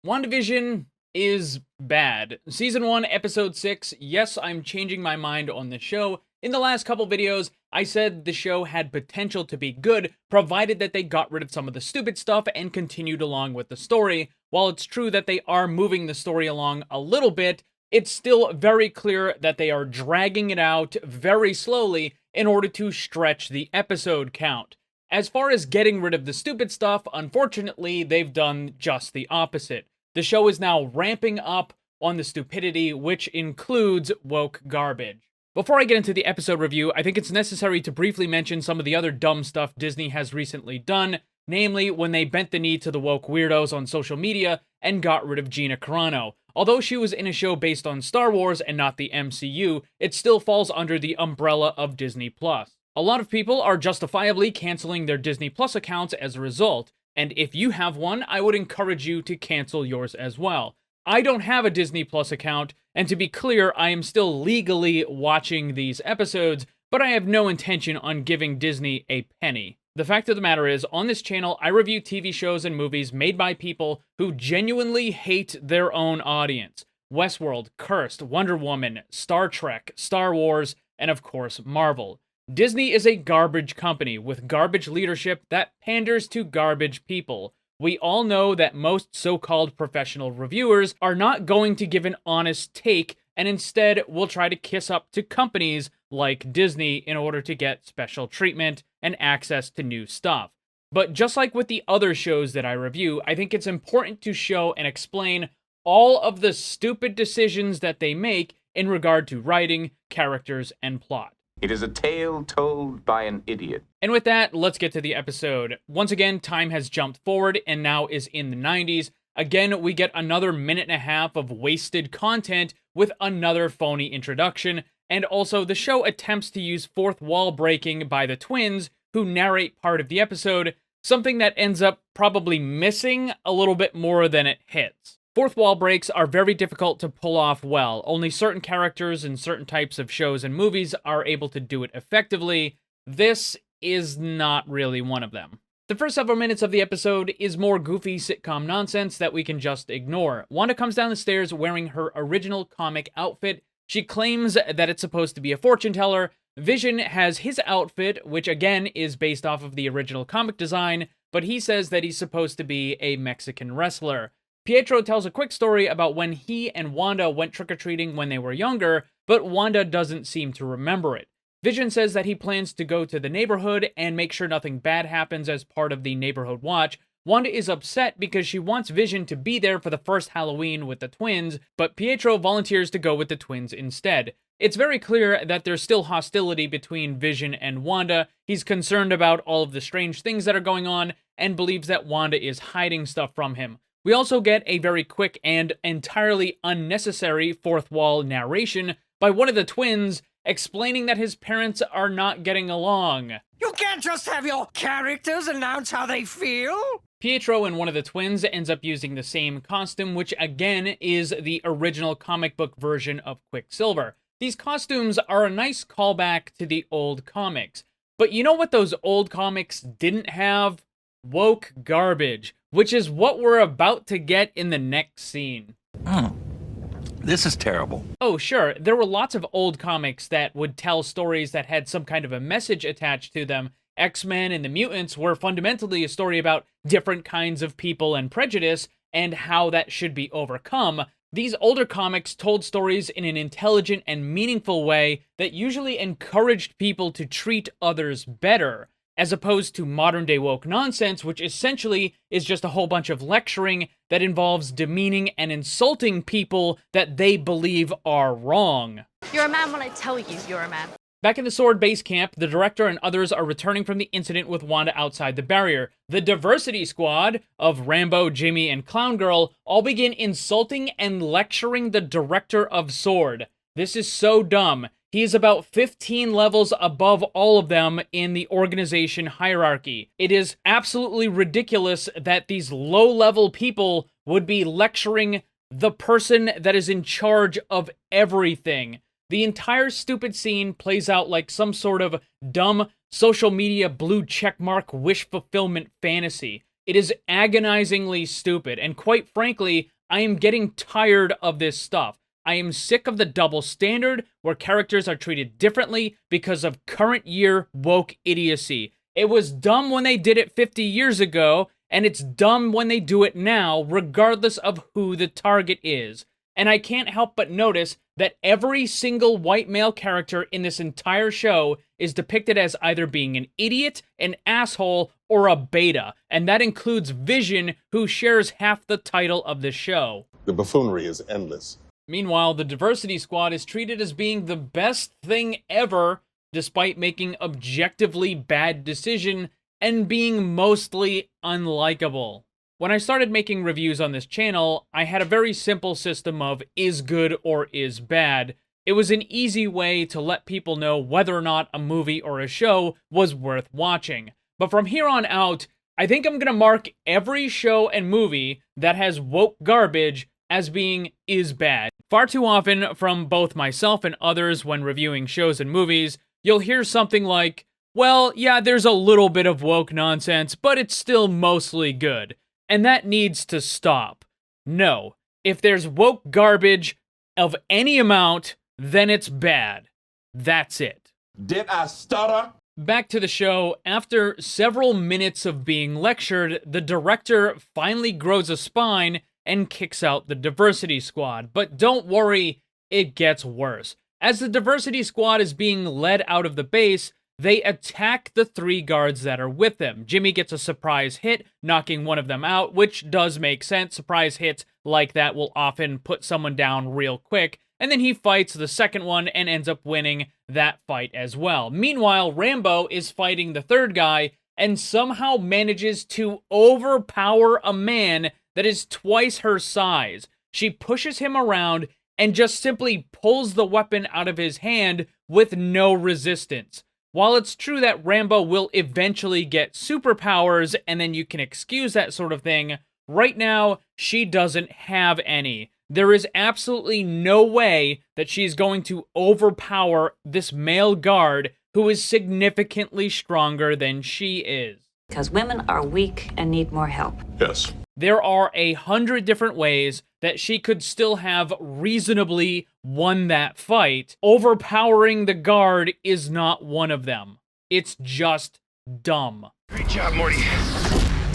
Wandavision is bad. Season 1, Episode 6, yes, I'm changing my mind on the show. In the last couple videos, I said the show had potential to be good, provided that they got rid of some of the stupid stuff and continued along with the story. While it's true that they are moving the story along a little bit, it's still very clear that they are dragging it out very slowly in order to stretch the episode count. As far as getting rid of the stupid stuff, unfortunately, they've done just the opposite. The show is now ramping up on the stupidity, which includes woke garbage. Before I get into the episode review, I think it's necessary to briefly mention some of the other dumb stuff Disney has recently done, namely when they bent the knee to the woke weirdos on social media and got rid of Gina Carano. Although she was in a show based on Star Wars and not the MCU, it still falls under the umbrella of Disney+. A lot of people are justifiably canceling their Disney Plus accounts as a result, and if you have one, I would encourage you to cancel yours as well. I don't have a Disney Plus account, and to be clear, I am still legally watching these episodes, but I have no intention on giving Disney a penny. The fact of the matter is, on this channel, I review TV shows and movies made by people who genuinely hate their own audience. Westworld, Cursed, Wonder Woman, Star Trek, Star Wars, and of course, Marvel. Disney is a garbage company with garbage leadership that panders to garbage people. We all know that most so-called professional reviewers are not going to give an honest take and instead will try to kiss up to companies like Disney in order to get special treatment and access to new stuff. But just like with the other shows that I review, I think it's important to show and explain all of the stupid decisions that they make in regard to writing, characters, and plot. It is a tale told by an idiot. And with that, let's get to the episode. Once again, time has jumped forward and now is in the 90s. Again, we get another minute and a half of wasted content with another phony introduction. And also, the show attempts to use fourth wall breaking by the twins, who narrate part of the episode, something that ends up probably missing a little bit more than it hits. Fourth wall breaks are very difficult to pull off well. Only certain characters and certain types of shows and movies are able to do it effectively. This is not really one of them. The first several minutes of the episode is more goofy sitcom nonsense that we can just ignore. Wanda comes down the stairs wearing her original comic outfit. She claims that it's supposed to be a fortune teller. Vision has his outfit, which again is based off of the original comic design, but he says that he's supposed to be a Mexican wrestler. Pietro tells a quick story about when he and Wanda went trick-or-treating when they were younger, but Wanda doesn't seem to remember it. Vision says that he plans to go to the neighborhood and make sure nothing bad happens as part of the neighborhood watch. Wanda is upset because she wants Vision to be there for the first Halloween with the twins, but Pietro volunteers to go with the twins instead. It's very clear that there's still hostility between Vision and Wanda. He's concerned about all of the strange things that are going on and believes that Wanda is hiding stuff from him. We also get a very quick and entirely unnecessary fourth wall narration by one of the twins explaining that his parents are not getting along. You can't just have your characters announce how they feel! Pietro and one of the twins ends up using the same costume, which again is the original comic book version of Quicksilver. These costumes are a nice callback to the old comics. But you know what those old comics didn't have? Woke garbage, which is what we're about to get in the next scene. This is terrible. Oh, sure, there were lots of old comics that would tell stories that had some kind of a message attached to them. X-Men and the Mutants were fundamentally a story about different kinds of people and prejudice and how that should be overcome. These older comics told stories in an intelligent and meaningful way that usually encouraged people to treat others better, as opposed to modern-day woke nonsense, which essentially is just a whole bunch of lecturing that involves demeaning and insulting people that they believe are wrong. You're a man when I tell you you're a man. Back in the Sword base camp, the director and others are returning from the incident with Wanda outside the barrier. The diversity squad of Rambo, Jimmy, and Clown Girl all begin insulting and lecturing the director of Sword. This is so dumb. He is about 15 levels above all of them in the organization hierarchy. It is absolutely ridiculous that these low-level people would be lecturing the person that is in charge of everything. The entire stupid scene plays out like some sort of dumb social media blue checkmark wish fulfillment fantasy. It is agonizingly stupid, and quite frankly, I am getting tired of this stuff. I am sick of the double standard where characters are treated differently because of current year woke idiocy. It was dumb when they did it 50 years ago, and it's dumb when they do it now, regardless of who the target is. And I can't help but notice that every single white male character in this entire show is depicted as either being an idiot, an asshole, or a beta. And that includes Vision, who shares half the title of the show. The buffoonery is endless. Meanwhile, the Diversity Squad is treated as being the best thing ever, despite making objectively bad decisions and being mostly unlikable. When I started making reviews on this channel, I had a very simple system of is good or is bad. It was an easy way to let people know whether or not a movie or a show was worth watching. But from here on out, I think I'm gonna mark every show and movie that has woke garbage as being is bad. Far too often, from both myself and others when reviewing shows and movies, you'll hear something like, well, yeah, there's a little bit of woke nonsense, but it's still mostly good. And that needs to stop. No, if there's woke garbage of any amount, then it's bad. That's it. Did I stutter? Back to the show, after several minutes of being lectured, the director finally grows a spine and kicks out the Diversity Squad. But don't worry, it gets worse. As the Diversity Squad is being led out of the base, they attack the 3 guards that are with them. Jimmy gets a surprise hit, knocking one of them out, which does make sense. Surprise hits like that will often put someone down real quick. And then he fights the second one and ends up winning that fight as well. Meanwhile, Rambo is fighting the 3rd guy and somehow manages to overpower a man that is twice her size. She pushes him around and just simply pulls the weapon out of his hand with no resistance. While it's true that Rambo will eventually get superpowers and then you can excuse that sort of thing, right now, she doesn't have any. There is absolutely no way that she's going to overpower this male guard who is significantly stronger than she is. Because women are weak and need more help. Yes. There are 100 different ways that she could still have reasonably won that fight. Overpowering the guard is not one of them. It's just dumb. Great job, Morty.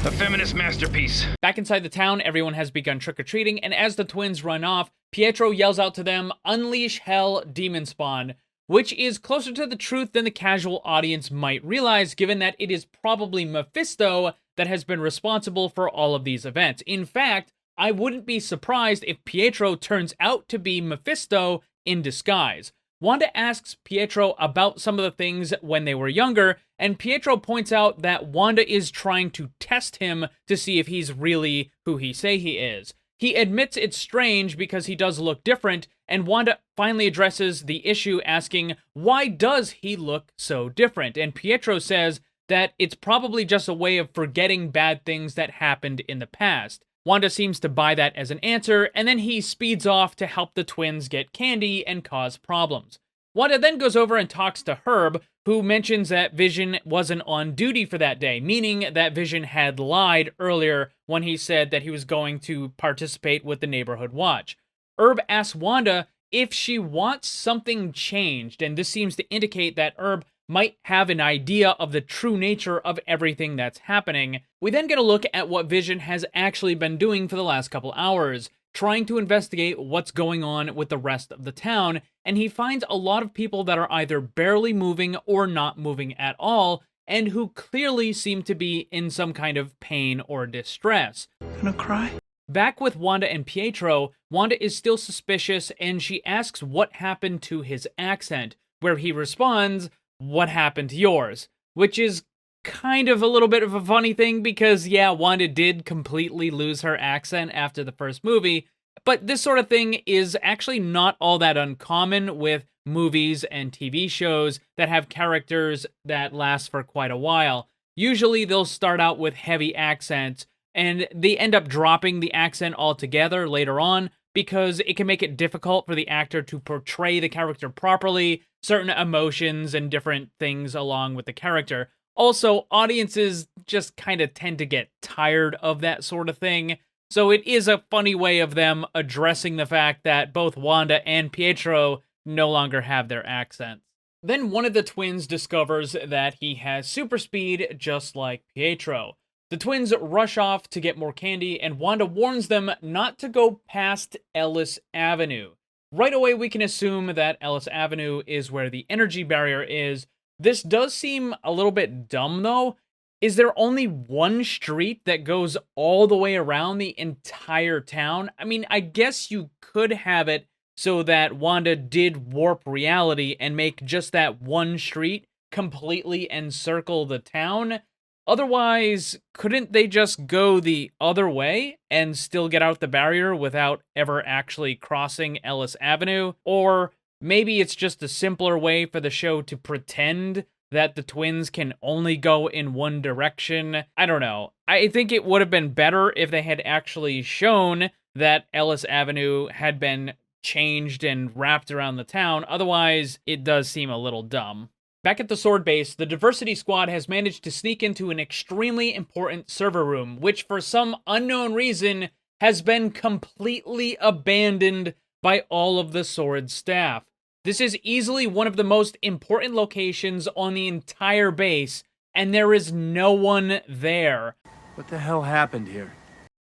A feminist masterpiece. Back inside the town, everyone has begun trick-or-treating, and as the twins run off, Pietro yells out to them, "Unleash hell, demon spawn," which is closer to the truth than the casual audience might realize, given that it is probably Mephisto that has been responsible for all of these events. In fact, I wouldn't be surprised if Pietro turns out to be Mephisto in disguise. Wanda asks Pietro about some of the things when they were younger, and Pietro points out that Wanda is trying to test him to see if he's really who he say he is. He admits it's strange because he does look different, and Wanda finally addresses the issue asking, why does he look so different? And Pietro says that it's probably just a way of forgetting bad things that happened in the past. Wanda seems to buy that as an answer, and then he speeds off to help the twins get candy and cause problems. Wanda then goes over and talks to Herb, who mentions that Vision wasn't on duty for that day, meaning that Vision had lied earlier when he said that he was going to participate with the Neighborhood Watch. Herb asks Wanda if she wants something changed, and this seems to indicate that Herb might have an idea of the true nature of everything that's happening. We then get a look at what Vision has actually been doing for the last couple hours, trying to investigate what's going on with the rest of the town, and he finds a lot of people that are either barely moving or not moving at all, and who clearly seem to be in some kind of pain or distress. Gonna cry? Back with Wanda and Pietro, Wanda is still suspicious, and she asks what happened to his accent, where he responds, "What happened to yours?" Which is kind of a little bit of a funny thing because, yeah, Wanda did completely lose her accent after the first movie, but this sort of thing is actually not all that uncommon with movies and TV shows that have characters that last for quite a while. Usually they'll start out with heavy accents, and they end up dropping the accent altogether later on because it can make it difficult for the actor to portray the character properly, certain emotions and different things along with the character. Also, audiences just kind of tend to get tired of that sort of thing, so it is a funny way of them addressing the fact that both Wanda and Pietro no longer have their accents. Then one of the twins discovers that he has super speed just like Pietro. The twins rush off to get more candy, and Wanda warns them not to go past Ellis Avenue. Right away, we can assume that Ellis Avenue is where the energy barrier is. This does seem a little bit dumb, though. Is there only one street that goes all the way around the entire town? I mean, I guess you could have it so that Wanda did warp reality and make just that one street completely encircle the town. Otherwise, couldn't they just go the other way and still get out the barrier without ever actually crossing Ellis Avenue? Or maybe it's just a simpler way for the show to pretend that the twins can only go in one direction. I don't know. I think it would have been better if they had actually shown that Ellis Avenue had been changed and wrapped around the town. Otherwise, it does seem a little dumb. Back at the Sword base, the Diversity Squad has managed to sneak into an extremely important server room, which for some unknown reason has been completely abandoned by all of the Sword staff. This is easily one of the most important locations on the entire base, and there is no one there. What the hell happened here?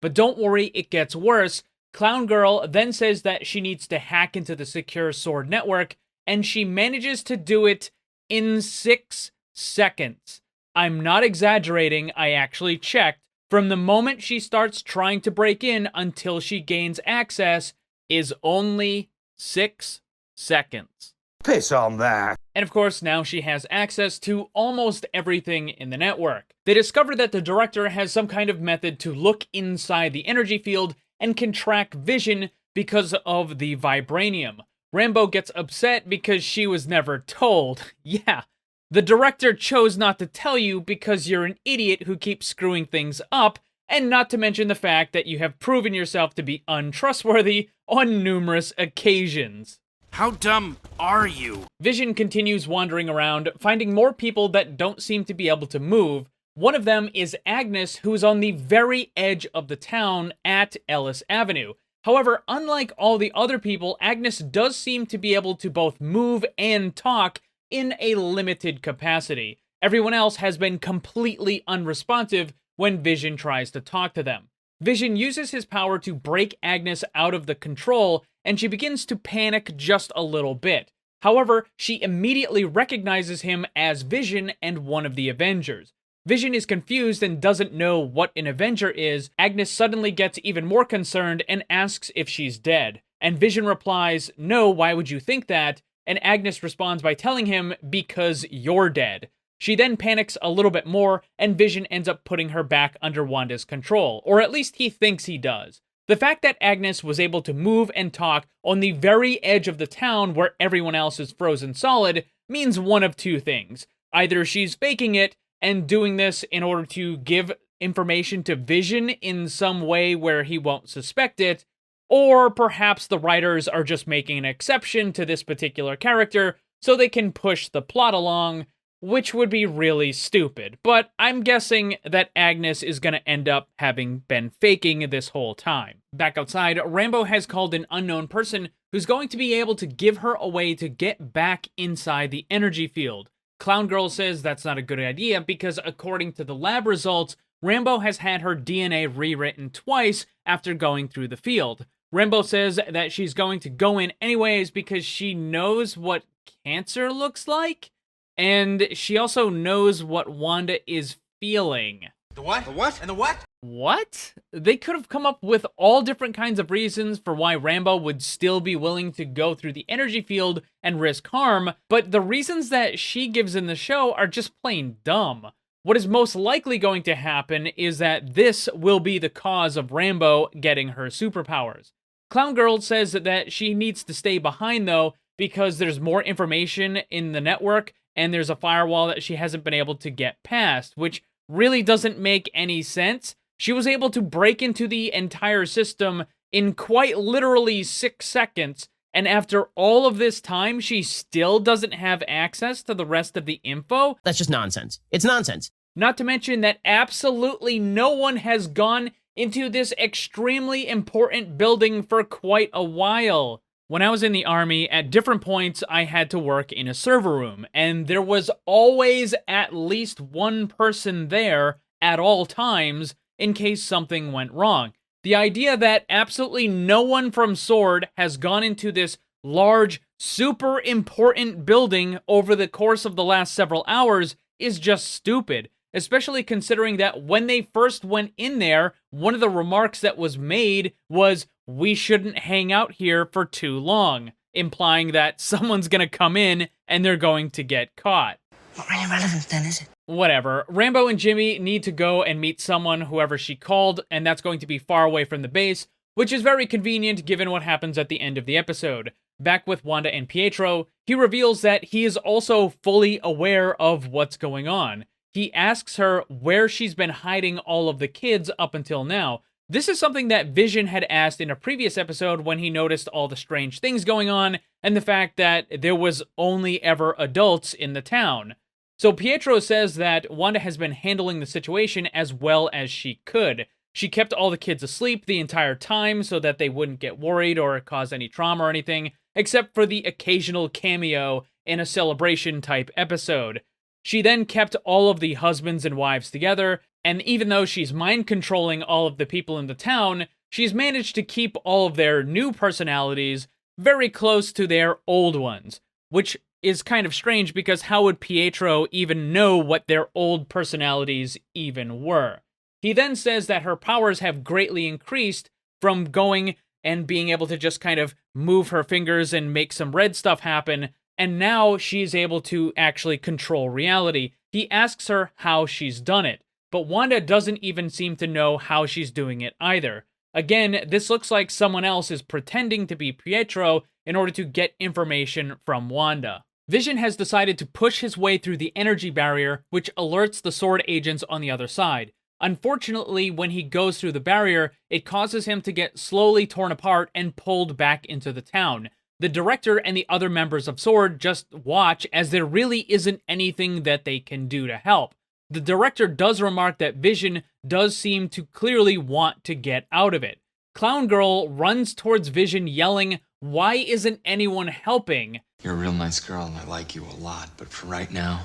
But don't worry, it gets worse. Clown Girl then says that she needs to hack into the secure Sword network, and she manages to do it in 6 seconds. I'm not exaggerating, I actually checked. From the moment she starts trying to break in until she gains access is only 6 seconds. Piss on that. And of course, now she has access to almost everything in the network. They discover that the director has some kind of method to look inside the energy field and can track Vision because of the vibranium. Rambo gets upset because she was never told. Yeah, the director chose not to tell you because you're an idiot who keeps screwing things up, and not to mention the fact that you have proven yourself to be untrustworthy on numerous occasions. How dumb are you? Vision continues wandering around, finding more people that don't seem to be able to move. One of them is Agnes, who's on the very edge of the town at Ellis Avenue. However, unlike all the other people, Agnes does seem to be able to both move and talk in a limited capacity. Everyone else has been completely unresponsive when Vision tries to talk to them. Vision uses his power to break Agnes out of the control, and she begins to panic just a little bit. However, she immediately recognizes him as Vision and one of the Avengers. Vision is confused and doesn't know what an Avenger is. Agnes suddenly gets even more concerned and asks if she's dead. And Vision replies, "No, why would you think that?" And Agnes responds by telling him, "Because you're dead." She then panics a little bit more, and Vision ends up putting her back under Wanda's control, or at least he thinks he does. The fact that Agnes was able to move and talk on the very edge of the town where everyone else is frozen solid means one of two things. Either she's faking it and doing this in order to give information to Vision in some way where he won't suspect it, or perhaps the writers are just making an exception to this particular character so they can push the plot along, which would be really stupid. But I'm guessing that Agnes is going to end up having been faking this whole time. Back outside, Rambo has called an unknown person who's going to be able to give her a way to get back inside the energy field. Clown Girl says that's not a good idea because according to the lab results, Rambo has had her DNA rewritten twice after going through the field. Rambo says that she's going to go in anyways because she knows what cancer looks like, and she also knows what Wanda is feeling. The what? The what? And the what? What? They could have come up with all different kinds of reasons for why Rambo would still be willing to go through the energy field and risk harm, but the reasons that she gives in the show are just plain dumb. What is most likely going to happen is that this will be the cause of Rambo getting her superpowers. Clown Girl says that she needs to stay behind though because there's more information in the network and there's a firewall that she hasn't been able to get past, which really doesn't make any sense. She was able to break into the entire system in quite literally 6 seconds, And after all of this time, she still doesn't have access to the rest of the info? That's just nonsense. It's nonsense. Not to mention that absolutely no one has gone into this extremely important building for quite a while. When I was in the army, at different points, I had to work in a server room, and there was always at least one person there at all times in case something went wrong. The idea that absolutely no one from SWORD has gone into this large, super important building over the course of the last several hours is just stupid. Especially considering that when they first went in there, one of the remarks that was made was, "We shouldn't hang out here for too long," implying that someone's gonna come in and they're going to get caught. Not really relevant then, is it? Whatever. Rambo and Jimmy need to go and meet someone, whoever she called, and that's going to be far away from the base, which is very convenient given what happens at the end of the episode. Back with Wanda and Pietro, he reveals that he is also fully aware of what's going on. He asks her where she's been hiding all of the kids up until now. This is something that Vision had asked in a previous episode when he noticed all the strange things going on and the fact that there was only ever adults in the town. So Pietro says that Wanda has been handling the situation as well as she could. She kept all the kids asleep the entire time so that they wouldn't get worried or cause any trauma or anything, except for the occasional cameo in a celebration type episode. She then kept all of the husbands and wives together, and even though she's mind-controlling all of the people in the town, she's managed to keep all of their new personalities very close to their old ones, which is kind of strange because how would Pietro even know what their old personalities even were? He then says that her powers have greatly increased from going and being able to just kind of move her fingers and make some red stuff happen, and now she's able to actually control reality. He asks her how she's done it, but Wanda doesn't even seem to know how she's doing it either. Again, this looks like someone else is pretending to be Pietro in order to get information from Wanda. Vision has decided to push his way through the energy barrier, which alerts the SWORD agents on the other side. Unfortunately, when he goes through the barrier, it causes him to get slowly torn apart and pulled back into the town. The director and the other members of SWORD just watch as there really isn't anything that they can do to help. The director does remark that Vision does seem to clearly want to get out of it. Clown Girl runs towards Vision yelling, "Why isn't anyone helping?" You're a real nice girl and I like you a lot, but for right now,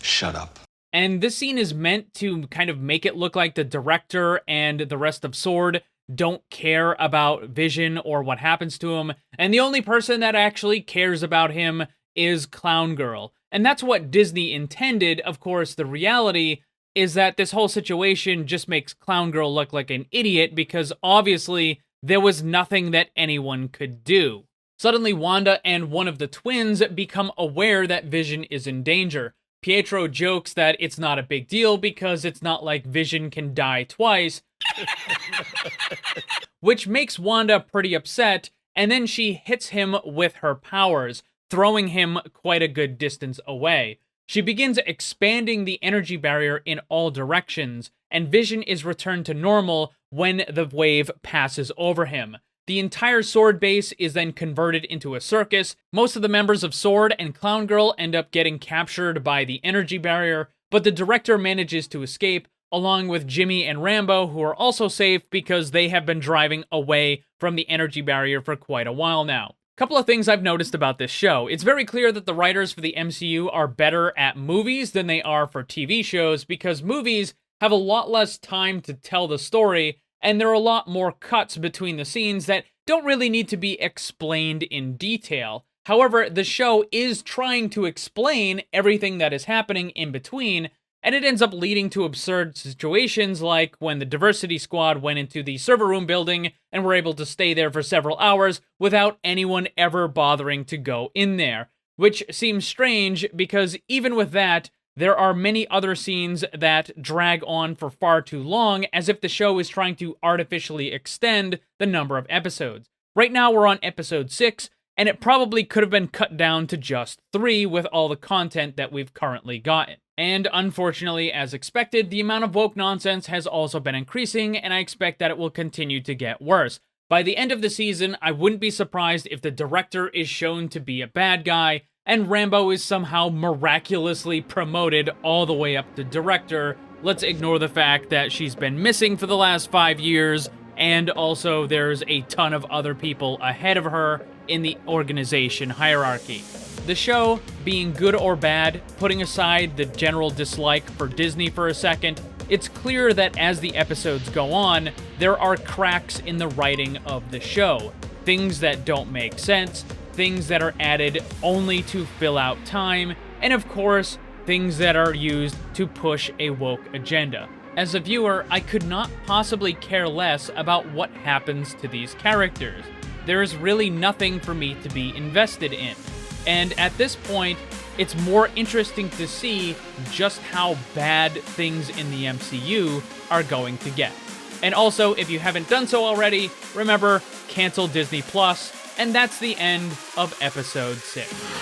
shut up. And this scene is meant to kind of make it look like the director and the rest of SWORD don't care about Vision or what happens to him, and the only person that actually cares about him is Clown Girl. And that's what Disney intended. Of course, the reality is that this whole situation just makes Clown Girl look like an idiot because obviously there was nothing that anyone could do. Suddenly, Wanda and one of the twins become aware that Vision is in danger. Pietro jokes that it's not a big deal because it's not like Vision can die twice, which makes Wanda pretty upset, and then she hits him with her powers, throwing him quite a good distance away. She begins expanding the energy barrier in all directions, and Vision is returned to normal when the wave passes over him. The entire SWORD base is then converted into a circus. Most of the members of SWORD and Clown Girl end up getting captured by the energy barrier, but the director manages to escape, along with Jimmy and Rambo, who are also safe because they have been driving away from the energy barrier for quite a while now. Couple of things I've noticed about this show. It's very clear that the writers for the MCU are better at movies than they are for TV shows because movies have a lot less time to tell the story, and there are a lot more cuts between the scenes that don't really need to be explained in detail. However, the show is trying to explain everything that is happening in between, and it ends up leading to absurd situations like when the diversity squad went into the server room building and were able to stay there for several hours without anyone ever bothering to go in there, which seems strange because even with that, there are many other scenes that drag on for far too long, as if the show is trying to artificially extend the number of episodes. Right now we're on episode 6, and it probably could have been cut down to just 3 with all the content that we've currently gotten. And unfortunately, as expected, the amount of woke nonsense has also been increasing, and I expect that it will continue to get worse. By the end of the season, I wouldn't be surprised if the director is shown to be a bad guy, and Rambo is somehow miraculously promoted all the way up to director. Let's ignore the fact that she's been missing for the last 5 years, and also there's a ton of other people ahead of her in the organization hierarchy. The show, being good or bad, putting aside the general dislike for Disney for a second, it's clear that as the episodes go on, there are cracks in the writing of the show. Things that don't make sense, things that are added only to fill out time, and of course, things that are used to push a woke agenda. As a viewer, I could not possibly care less about what happens to these characters. There is really nothing for me to be invested in. And at this point, it's more interesting to see just how bad things in the MCU are going to get. And also, if you haven't done so already, remember, cancel Disney Plus, and that's the end of episode 6.